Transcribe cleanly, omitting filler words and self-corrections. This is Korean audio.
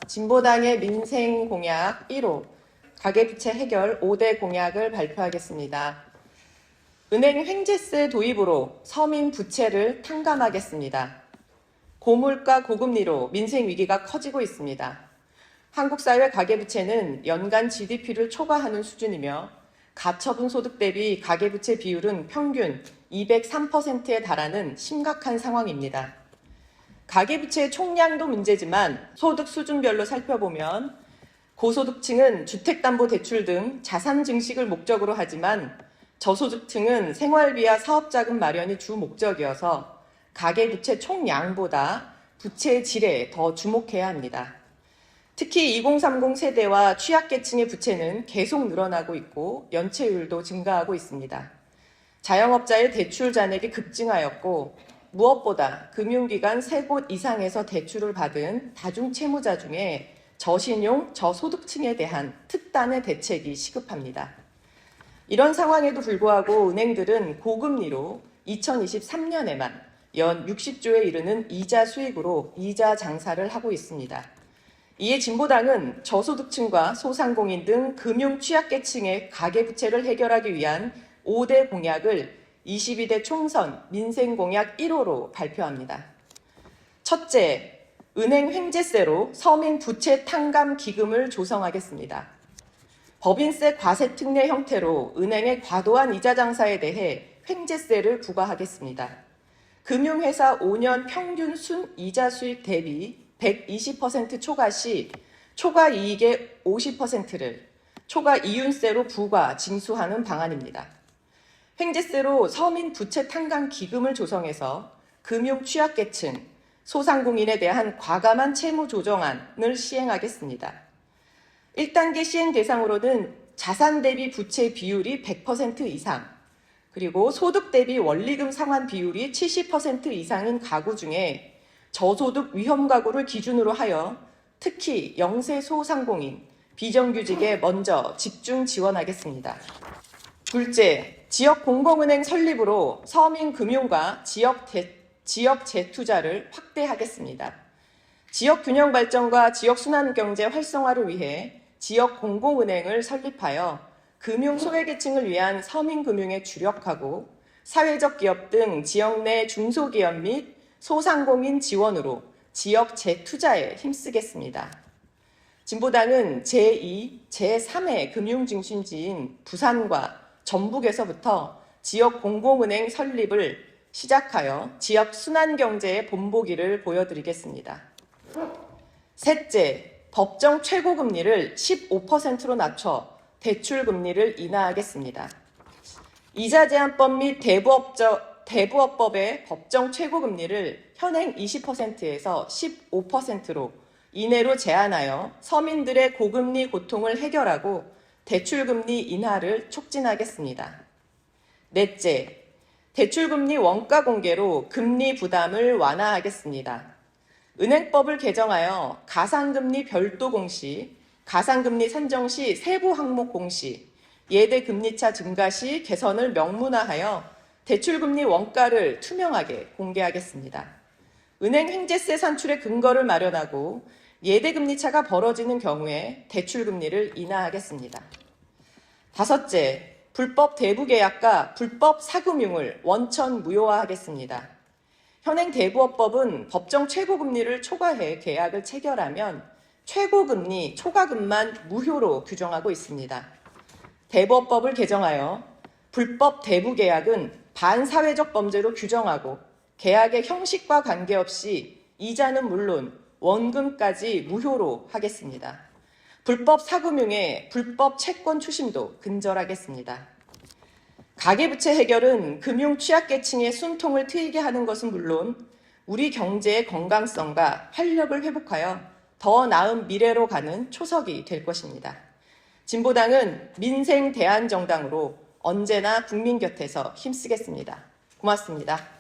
진보당의 민생 공약 1호, 가계부채 해결 5대 공약을 발표하겠습니다. 은행 횡재세 도입으로 서민 부채를 탕감하겠습니다. 고물가 고금리로 민생 위기가 커지고 있습니다. 한국 사회 가계부채는 연간 GDP를 초과하는 수준이며 가처분 소득 대비 가계부채 비율은 평균 203%에 달하는 심각한 상황입니다. 가계부채의 총량도 문제지만 소득 수준별로 살펴보면 고소득층은 주택담보대출 등 자산 증식을 목적으로 하지만 저소득층은 생활비와 사업자금 마련이 주 목적이어서 가계부채 총량보다 부채의 질에 더 주목해야 합니다. 특히 2030 세대와 취약계층의 부채는 계속 늘어나고 있고 연체율도 증가하고 있습니다. 자영업자의 대출 잔액이 급증하였고 무엇보다 금융기관 3곳 이상에서 대출을 받은 다중채무자 중에 저신용, 저소득층에 대한 특단의 대책이 시급합니다. 이런 상황에도 불구하고 은행들은 고금리로 2023년에만 연 60조에 이르는 이자 수익으로 이자 장사를 하고 있습니다. 이에 진보당은 저소득층과 소상공인 등 금융 취약계층의 가계부채를 해결하기 위한 5대 공약을 22대 총선 민생공약 1호로 발표합니다. 첫째, 은행 횡재세로 서민 부채 탕감 기금을 조성하겠습니다. 법인세 과세 특례 형태로 은행의 과도한 이자 장사에 대해 횡재세를 부과하겠습니다. 금융회사 5년 평균 순 이자 수익 대비 120% 초과 시 초과 이익의 50%를 초과 이윤세로 부과 징수하는 방안입니다. 횡재세로 서민 부채 탕감 기금을 조성해서 금융 취약계층, 소상공인에 대한 과감한 채무 조정안을 시행하겠습니다. 1단계 시행 대상으로는 자산 대비 부채 비율이 100% 이상, 그리고 소득 대비 원리금 상환 비율이 70% 이상인 가구 중에 저소득 위험 가구를 기준으로 하여 특히 영세 소상공인, 비정규직에 먼저 집중 지원하겠습니다. 둘째, 지역 공공은행 설립으로 서민 금융과 지역 재투자를 확대하겠습니다. 지역 균형 발전과 지역 순환 경제 활성화를 위해 지역 공공은행을 설립하여 금융 소외계층을 위한 서민 금융에 주력하고 사회적 기업 등 지역 내 중소기업 및 소상공인 지원으로 지역 재투자에 힘쓰겠습니다. 진보당은 제2, 제3의 금융중심지인 부산과 전북에서부터 지역 공공은행 설립을 시작하여 지역 순환경제의 본보기를 보여드리겠습니다. 셋째, 법정 최고금리를 15%로 낮춰 대출금리를 인하하겠습니다. 이자제한법 및 대부업법의 법정 최고금리를 현행 20%에서 15%로 이내로 제한하여 서민들의 고금리 고통을 해결하고 대출금리 인하를 촉진하겠습니다. 넷째, 대출금리 원가 공개로 금리 부담을 완화하겠습니다. 은행법을 개정하여 가상금리 별도 공시, 가상금리 산정 시 세부 항목 공시, 예대 금리차 증가 시 개선을 명문화하여 대출금리 원가를 투명하게 공개하겠습니다. 은행 횡재세 산출의 근거를 마련하고 예대 금리차가 벌어지는 경우에 대출금리를 인하하겠습니다. 다섯째, 불법 대부계약과 불법 사금융을 원천 무효화하겠습니다. 현행 대부업법은 법정 최고금리를 초과해 계약을 체결하면 최고금리, 초과금만 무효로 규정하고 있습니다. 대부업법을 개정하여 불법 대부계약은 반사회적 범죄로 규정하고 계약의 형식과 관계없이 이자는 물론 원금까지 무효로 하겠습니다. 불법 사금융의 불법 채권 추심도 근절하겠습니다. 가계부채 해결은 금융 취약계층의 숨통을 트이게 하는 것은 물론 우리 경제의 건강성과 활력을 회복하여 더 나은 미래로 가는 초석이 될 것입니다. 진보당은 민생 대안정당으로 언제나 국민 곁에서 힘쓰겠습니다. 고맙습니다.